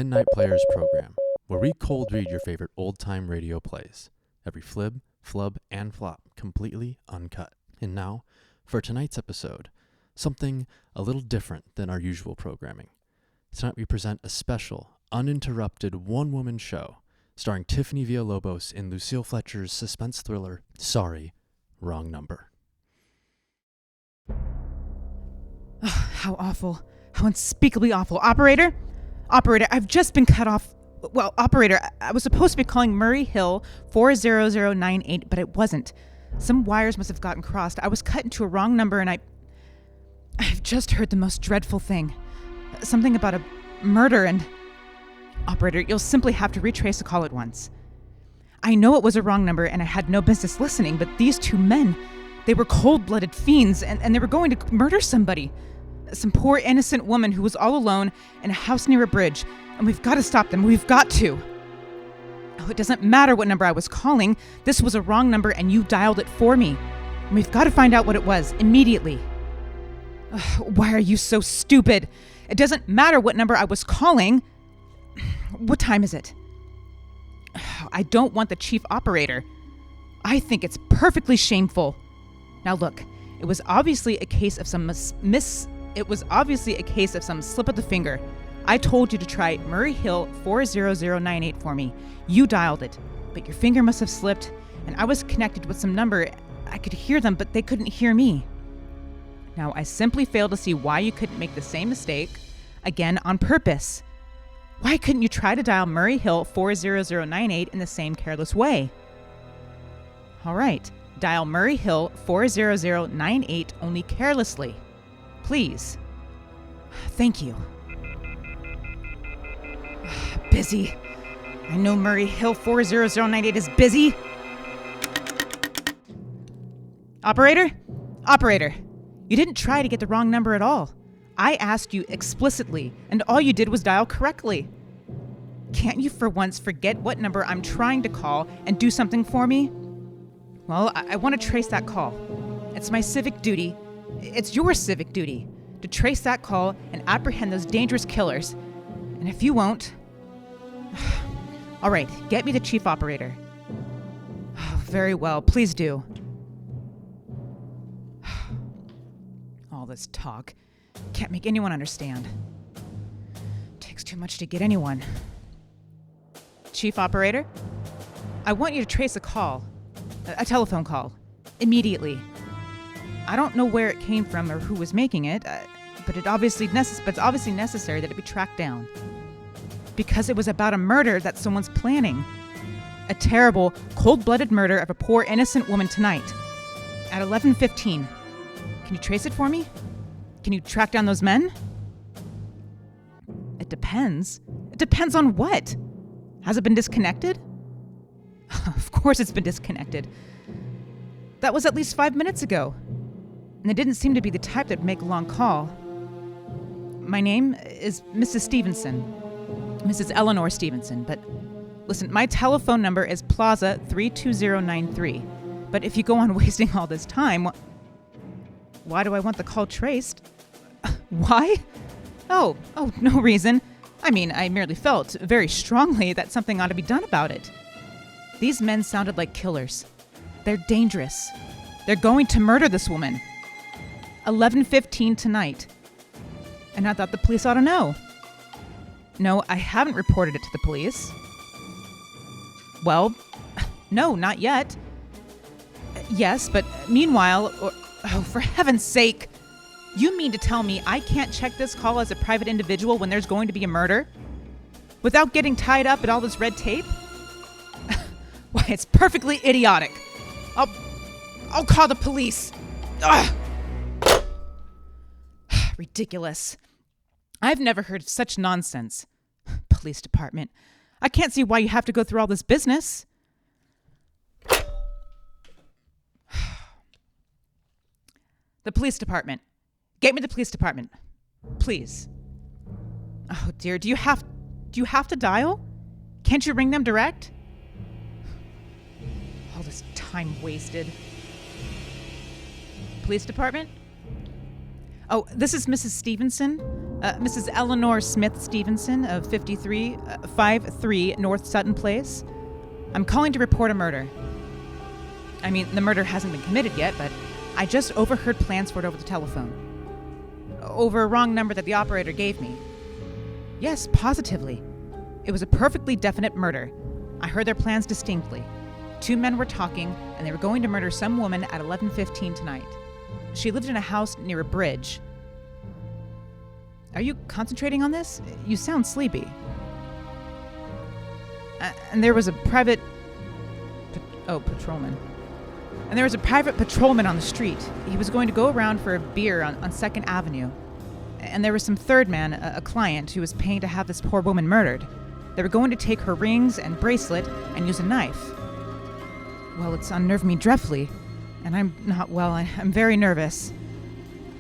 Midnight Players program, where we cold read your favorite old-time radio plays. Every flib, flub, and flop, completely uncut. And now, for tonight's episode, something a little different than our usual programming. Tonight we present a special, uninterrupted one-woman show starring Tiffany Villalobos in Lucille Fletcher's suspense thriller, Sorry, Wrong Number. Oh, how awful. How unspeakably awful. Operator, I've just been cut off. Well, operator, I was supposed to be calling Murray Hill 40098, but it wasn't. Some wires must have gotten crossed. I was cut into a wrong number, and I've just heard the most dreadful thing. Something about a murder, and... Operator, you'll simply have to retrace the call at once. I know it was a wrong number, and I had no business listening, but these two men, they were cold-blooded fiends, and they were going to murder somebody. Some poor innocent woman who was all alone in a house near a bridge, and we've got to stop them. We've got to. Oh, it doesn't matter what number I was calling. This was a wrong number, and you dialed it for me. And we've got to find out what it was immediately. Ugh, why are you so stupid? It doesn't matter what number I was calling. What time is it? I don't want the chief operator. I think it's perfectly shameful. Now look, it was obviously a case of some slip of the finger. I told you to try Murray Hill 40098 for me. You dialed it, but your finger must have slipped, and I was connected with some number. I could hear them, but they couldn't hear me. Now, I simply fail to see why you couldn't make the same mistake again on purpose. Why couldn't you try to dial Murray Hill 40098 in the same careless way? All right, dial Murray Hill 40098 only carelessly. Please. Thank you. Busy. I know Murray Hill 40098 is busy. Operator? You didn't try to get the wrong number at all. I asked you explicitly, and all you did was dial correctly. Can't you for once forget what number I'm trying to call and do something for me? Well, I want to trace that call. It's my civic duty. It's your civic duty to trace that call and apprehend those dangerous killers. And if you won't... All right, get me the chief operator. Oh, very well, please do. All this talk can't make anyone understand. Takes too much to get anyone. Chief operator, I want you to trace a call, a telephone call, immediately. I don't know where it came from or who was making it, but it's obviously necessary that it be tracked down. Because it was about a murder that someone's planning. A terrible, cold-blooded murder of a poor innocent woman tonight. At 11:15. Can you trace it for me? Can you track down those men? It depends. It depends on what? Has it been disconnected? Of course it's been disconnected. That was at least 5 minutes ago. And it didn't seem to be the type that'd make a long call. My name is Mrs. Stevenson. Mrs. Eleanor Stevenson. But listen, my telephone number is Plaza 32093. But if you go on wasting all this time, why do I want the call traced? Why? Oh, no reason. I mean, I merely felt very strongly that something ought to be done about it. These men sounded like killers. They're dangerous. They're going to murder this woman. 11:15 tonight. And I thought the police ought to know. No, I haven't reported it to the police. Well, no, not yet. Yes, but meanwhile, for heaven's sake, you mean to tell me I can't check this call as a private individual when there's going to be a murder? Without getting tied up in all this red tape? Why, it's perfectly idiotic. I'll call the police. Ugh. Ridiculous. I've never heard such nonsense. Police department. I can't see why you have to go through all this business. The police department. Get me the police department. Please. Oh dear, do you have to dial? Can't you ring them direct? All this time wasted. Police department? Oh, this is Mrs. Stevenson. Mrs. Eleanor Stevenson of 53 North Sutton Place. I'm calling to report a murder. I mean, the murder hasn't been committed yet, but I just overheard plans for it over the telephone. Over a wrong number that the operator gave me. Yes, positively. It was a perfectly definite murder. I heard their plans distinctly. 2 men were talking, and they were going to murder some woman at 11:15 tonight. She lived in a house near a bridge. Are you concentrating on this? You sound sleepy. And there was a private... patrolman. And there was a private patrolman on the street. He was going to go around for a beer on 2nd Avenue. And there was some third man, a client, who was paying to have this poor woman murdered. They were going to take her rings and bracelet and use a knife. Well, it's unnerved me dreadfully. And I'm not well. I'm very nervous.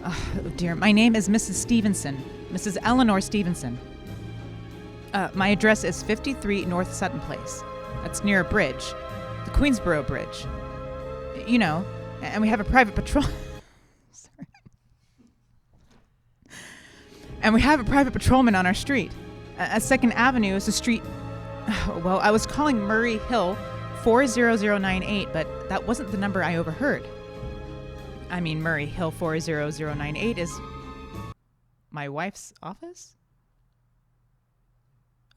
Oh, dear. My name is Mrs. Stevenson. Mrs. Eleanor Stevenson. My address is 53 North Sutton Place. That's near a bridge. The Queensboro Bridge. You know, and we have a private patrol... Sorry. And we have a private patrolman on our street. 2nd Avenue is a street... Well, I was calling Murray Hill 40098, but that wasn't the number I overheard. I mean, Murray Hill 40098 is my wife's office?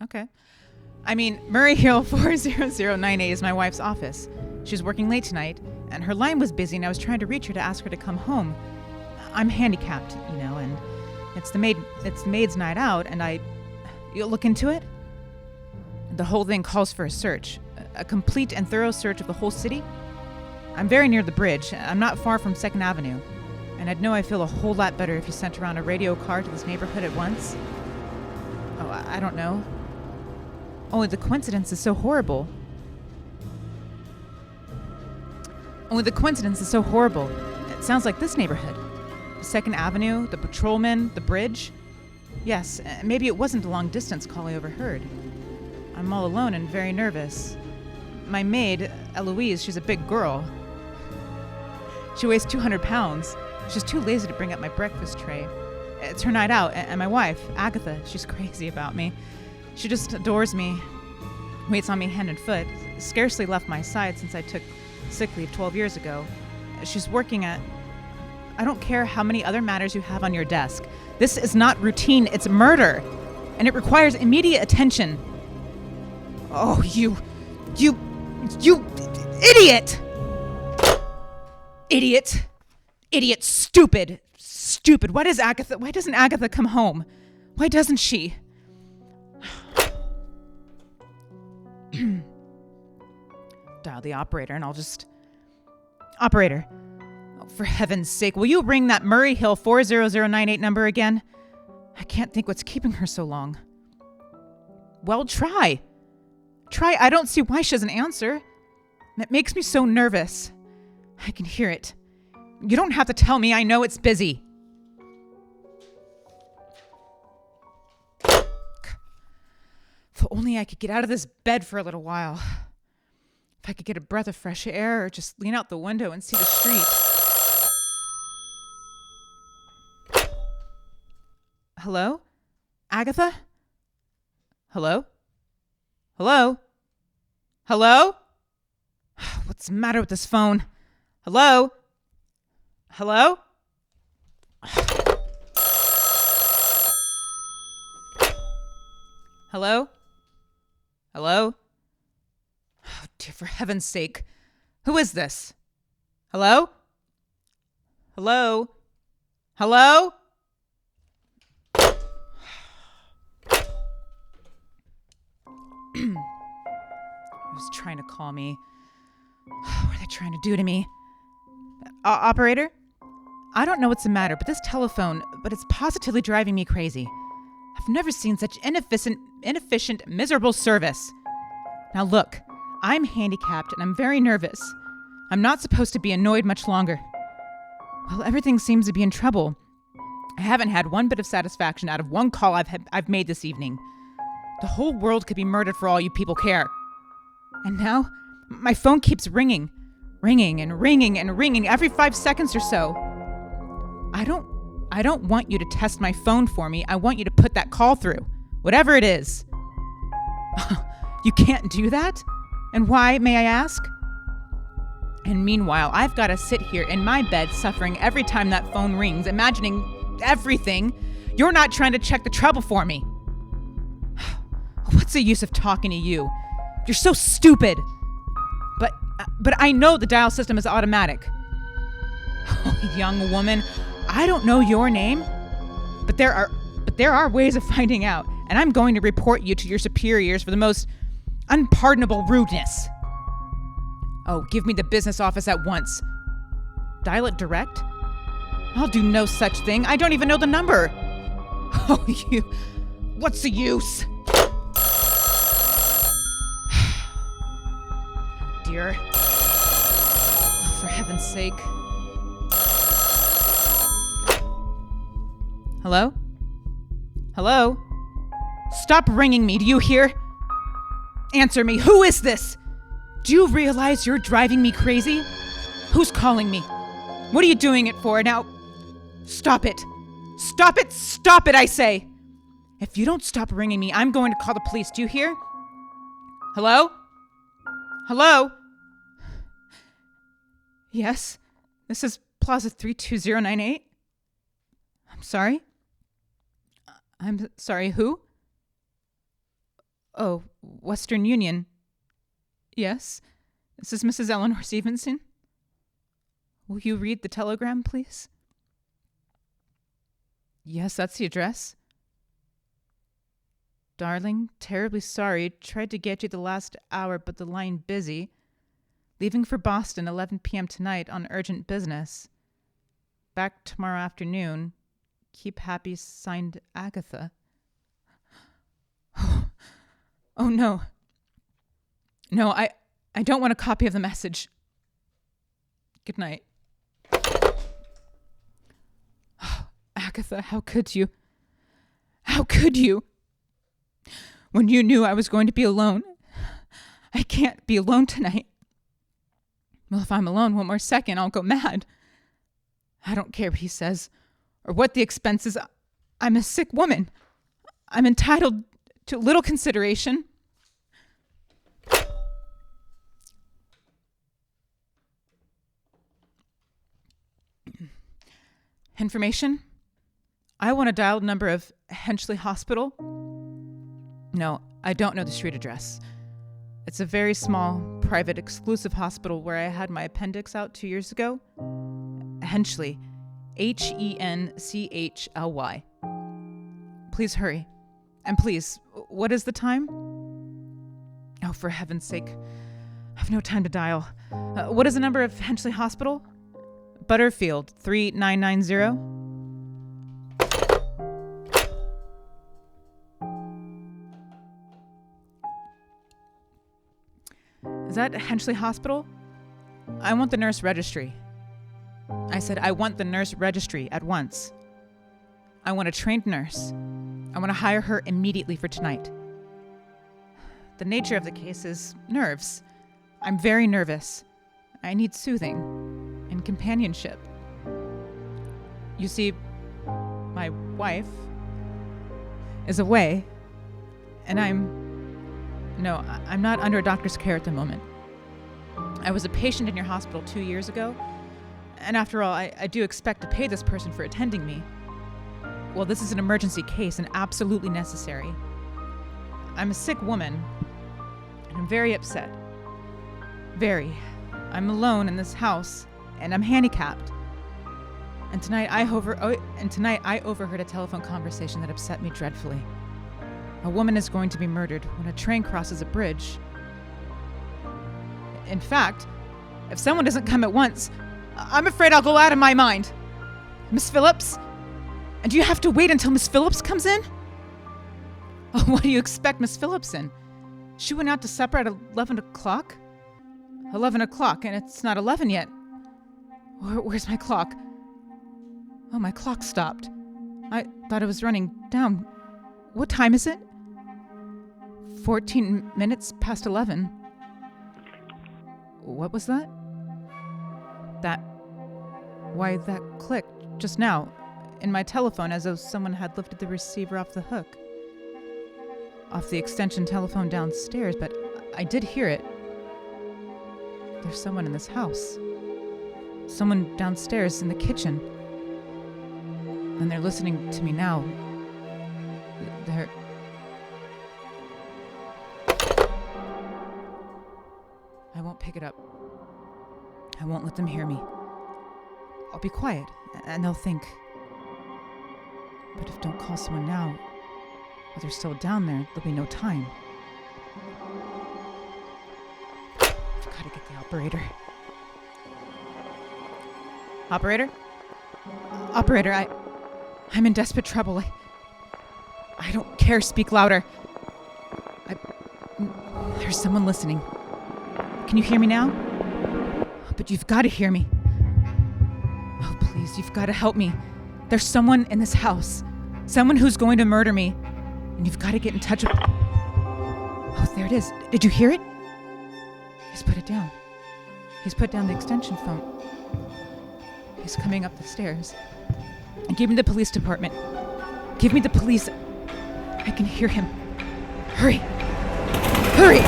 Okay. I mean, Murray Hill 40098 is my wife's office. She's working late tonight, and her line was busy, and I was trying to reach her to ask her to come home. I'm handicapped, you know, and it's the maid's night out, and you'll look into it? The whole thing calls for a search. A complete and thorough search of the whole city. I'm very near the bridge. I'm not far from 2nd Avenue. And I'd know I feel a whole lot better if you sent around a radio car to this neighborhood at once. Oh, I don't know. Only the coincidence is so horrible. It sounds like this neighborhood. The 2nd Avenue, the patrolman, the bridge. Yes, maybe it wasn't a long distance call I overheard. I'm all alone and very nervous. My maid, Eloise, she's a big girl. She weighs 200 pounds. She's too lazy to bring up my breakfast tray. It's her night out, and my wife, Agatha, she's crazy about me. She just adores me, waits on me hand and foot, scarcely left my side since I took sick leave 12 years ago. She's working at... I don't care how many other matters you have on your desk. This is not routine, it's murder. And it requires immediate attention. Oh, you idiot! Idiot, stupid. Why doesn't Agatha come home? Why doesn't she? Dial the operator and I'll just... Operator, oh, for heaven's sake, will you ring that Murray Hill 40098 number again? I can't think what's keeping her so long. Well, try. I don't see why she doesn't answer. That makes me so nervous. I can hear it. You don't have to tell me. I know it's busy. If only I could get out of this bed for a little while. If I could get a breath of fresh air or just lean out the window and see the street. Hello? Agatha? Hello? What's the matter with this phone? Hello? Oh, dear, for heaven's sake. Who is this? Hello? Was trying to call me. What are they trying to do to me? Operator? I don't know what's the matter, but this telephone, it's positively driving me crazy. I've never seen such inefficient, miserable service. Now look, I'm handicapped and I'm very nervous. I'm not supposed to be annoyed much longer. Well, everything seems to be in trouble. I haven't had one bit of satisfaction out of one call I've made this evening. The whole world could be murdered for all you people care. And now, my phone keeps ringing every 5 seconds or so. I don't I don't want you to test my phone for me. I want you to put that call through, whatever it is. You can't do that? And why, may I ask? And meanwhile, I've got to sit here in my bed suffering every time that phone rings, imagining everything. You're not trying to check the trouble for me. What's the use of talking to you? You're so stupid. But I know the dial system is automatic. Oh, young woman, I don't know your name, but there are ways of finding out, and I'm going to report you to your superiors for the most unpardonable rudeness. Oh, give me the business office at once. Dial it direct? I'll do no such thing. I don't even know the number. Oh, what's the use? Dear. Oh, for heaven's sake. Hello? Hello? Stop ringing me, do you hear? Answer me, who is this? Do you realize you're driving me crazy? Who's calling me? What are you doing it for? Now, stop it. Stop it, stop it, I say. If you don't stop ringing me, I'm going to call the police, do you hear? Hello? Hello? Yes, this is Plaza 32098. I'm sorry? I'm sorry, who? Oh, Western Union. Yes, this is Mrs. Eleanor Stevenson. Will you read the telegram, please? Yes, that's the address. Darling, terribly sorry. Tried to get you the last hour, but the line busy. Leaving for Boston 11 p.m. tonight on urgent business. Back tomorrow afternoon. Keep happy, signed Agatha. Oh no. No, I don't want a copy of the message. Good night. Agatha, how could you? How could you? When you knew I was going to be alone. I can't be alone tonight. Well, if I'm alone one more second, I'll go mad. I don't care what he says, or what the expenses. I'm a sick woman. I'm entitled to little consideration. Information? I want to dial the number of Henchley Hospital. No, I don't know the street address. It's a very small, private, exclusive hospital where I had my appendix out 2 years ago. Henchley. Henchley. Please hurry. And please, what is the time? Oh, for heaven's sake. I have no time to dial. What is the number of Henchley Hospital? Butterfield, 3990. Is that Henchley Hospital? I want the nurse registry. I said, I want the nurse registry at once. I want a trained nurse. I want to hire her immediately for tonight. The nature of the case is nerves. I'm very nervous. I need soothing and companionship. You see, my wife is away, and I'm not under a doctor's care at the moment. I was a patient in your hospital 2 years ago, and after all, I do expect to pay this person for attending me. Well, this is an emergency case and absolutely necessary. I'm a sick woman, and I'm very upset. Very. I'm alone in this house, and I'm handicapped. And tonight I overheard a telephone conversation that upset me dreadfully. A woman is going to be murdered when a train crosses a bridge. In fact, if someone doesn't come at once, I'm afraid I'll go out of my mind. Miss Phillips? And do you have to wait until Miss Phillips comes in? Oh, what do you expect Miss Phillips in? She went out to supper at 11 o'clock? 11 o'clock, and it's not 11 yet. Where's my clock? Oh, my clock stopped. I thought it was running down. What time is it? 14 minutes past 11. What was that? That clicked just now in my telephone as though someone had lifted the receiver off the hook. Off the extension telephone downstairs, but I did hear it. There's someone in this house. Someone downstairs in the kitchen. And they're listening to me now. They're... I won't pick it up. I won't let them hear me. I'll be quiet, and they'll think. But if I don't call someone now, while they're still down there, there'll be no time. I've got to get the operator. Operator? Operator, I'm in desperate trouble. I don't care. Speak louder. There's someone listening. Can you hear me now? But you've got to hear me. Oh, please, you've got to help me. There's someone in this house. Someone who's going to murder me. And you've got to get in touch with... Oh, there it is. Did you hear it? He's put it down. He's put down the extension phone. He's coming up the stairs. And give me the police department. Give me the police. I can hear him. Hurry. Hurry!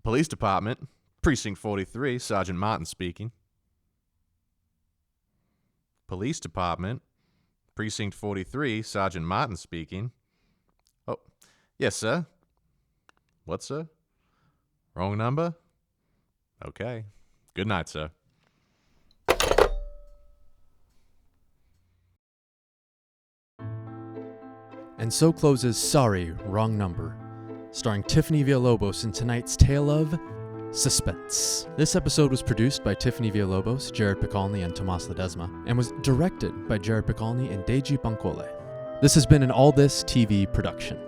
Police Department, Precinct 43, Sergeant Martin speaking. Police Department, Precinct 43, Sergeant Martin speaking. Oh, yes, sir. What, sir? Wrong number? Okay. Good night, sir. And so closes Sorry, Wrong Number, starring Tiffany Villalobos in tonight's tale of suspense. This episode was produced by Tiffany Villalobos, Jared Picalny, and Tomas Ledesma, and was directed by Jared Picalny and Deji Bancole. This has been an All This TV production.